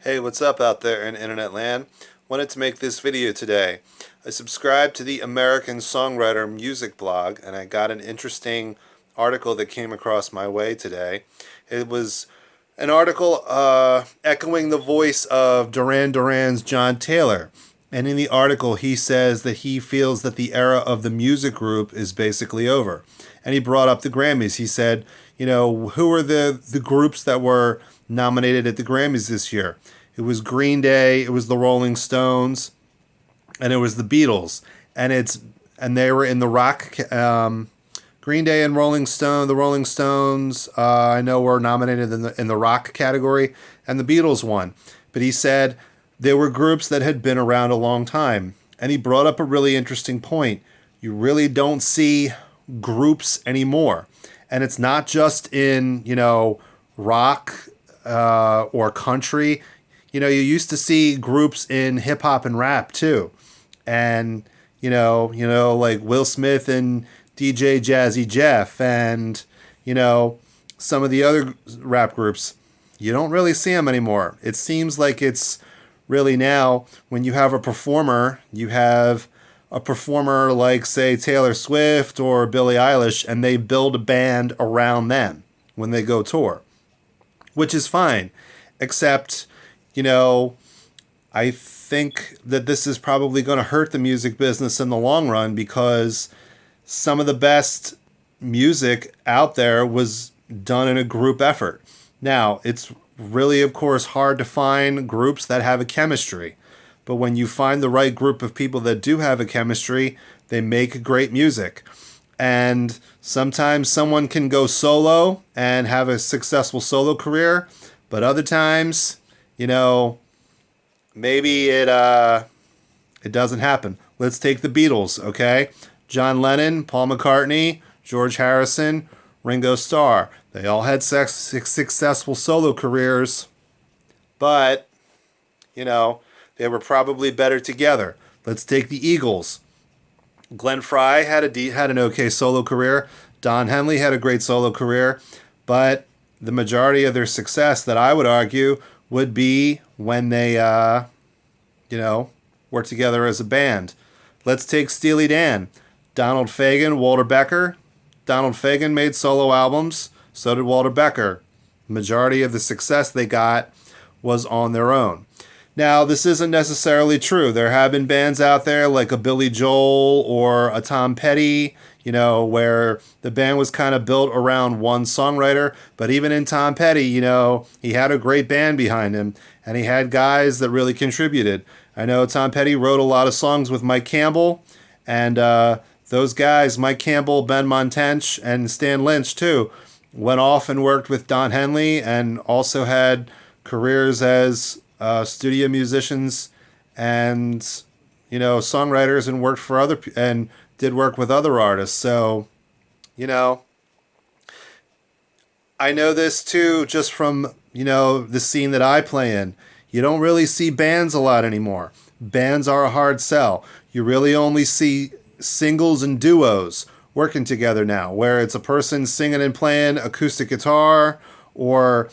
Hey, what's up out there in internet land? Wanted to make this video today. I subscribed to the American Songwriter Music blog and I got an interesting article that came across my way today. It was an article echoing the voice of Duran Duran's John Taylor. And in the article, he says that he feels that the era of the music group is basically over. And he brought up the Grammys. He said, who are the groups that were nominated at the Grammys this year? It was Green Day, it was the Rolling Stones, and it was the Beatles. And they were in the rock. Green Day and the Rolling Stones, I know were nominated in the rock category, and the Beatles won. But he said there were groups that had been around a long time, and he brought up a really interesting point. You really don't see groups anymore, and it's not just in rock or country. You used to see groups in hip hop and rap too, and like Will Smith and DJ Jazzy Jeff, and some of the other rap groups. You don't really see them anymore. It seems like it's really now when you have a performer, like, say, Taylor Swift or Billie Eilish, and they build a band around them when they go tour, which is fine, except, I think that this is probably going to hurt the music business in the long run, because some of the best music out there was done in a group effort. Now, it's really, of course, hard to find groups that have a chemistry. But when you find the right group of people that do have a chemistry, they make great music. And sometimes someone can go solo and have a successful solo career, but other times, maybe it doesn't happen. Let's take the Beatles, okay? John Lennon, Paul McCartney, George Harrison, Ringo Starr. They all had successful solo careers, but, they were probably better together. Let's take the Eagles. Glenn Frey had an okay solo career. Don Henley had a great solo career, but the majority of their success, that I would argue, would be when they, were together as a band. Let's take Steely Dan. Donald Fagen, Walter Becker. Donald Fagen made solo albums. So did Walter Becker. The majority of the success they got was on their own. Now, this isn't necessarily true. There have been bands out there like a Billy Joel or a Tom Petty, where the band was kind of built around one songwriter. But even in Tom Petty, he had a great band behind him, and he had guys that really contributed. I know Tom Petty wrote a lot of songs with Mike Campbell, and those guys, Mike Campbell, Ben Montench, and Stan Lynch too, went off and worked with Don Henley, and also had careers as studio musicians and songwriters, and worked for and did work with other artists. So I know this too just from the scene that I play in. You don't really see bands a lot anymore. Bands are a hard sell. You really only see singles and duos working together now, where it's a person singing and playing acoustic guitar, or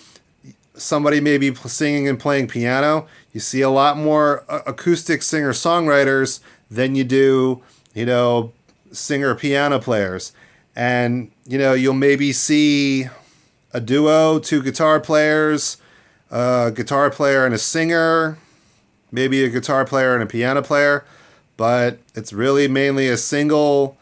somebody maybe singing and playing piano. You see a lot more acoustic singer-songwriters than you do, singer piano players. And, you'll maybe see a duo, two guitar players, a guitar player and a singer, maybe a guitar player and a piano player, but it's really mainly a single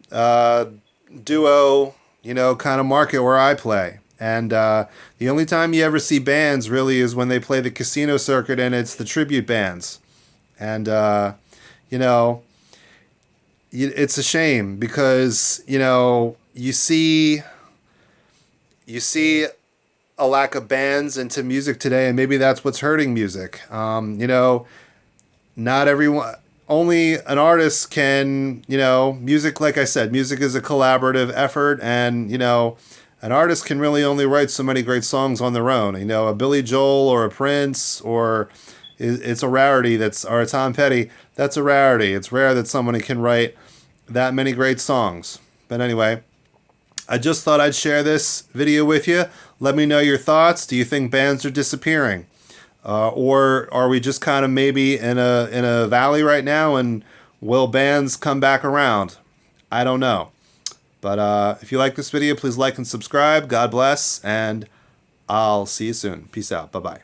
duo, kind of market where I play. And the only time you ever see bands really is when they play the casino circuit, and it's the tribute bands. And, it's a shame, because, you see a lack of bands into music today, and maybe that's what's hurting music. Not everyone, only an artist can, music, like I said, music is a collaborative effort, and, an artist can really only write so many great songs on their own. A Billy Joel or a Prince, or it's a rarity, or a Tom Petty, that's a rarity. It's rare that somebody can write that many great songs. But anyway, I just thought I'd share this video with you. Let me know your thoughts. Do you think bands are disappearing? Or are we just kind of maybe in a valley right now, and will bands come back around? I don't know. But if you like this video, please like and subscribe. God bless, and I'll see you soon. Peace out. Bye-bye.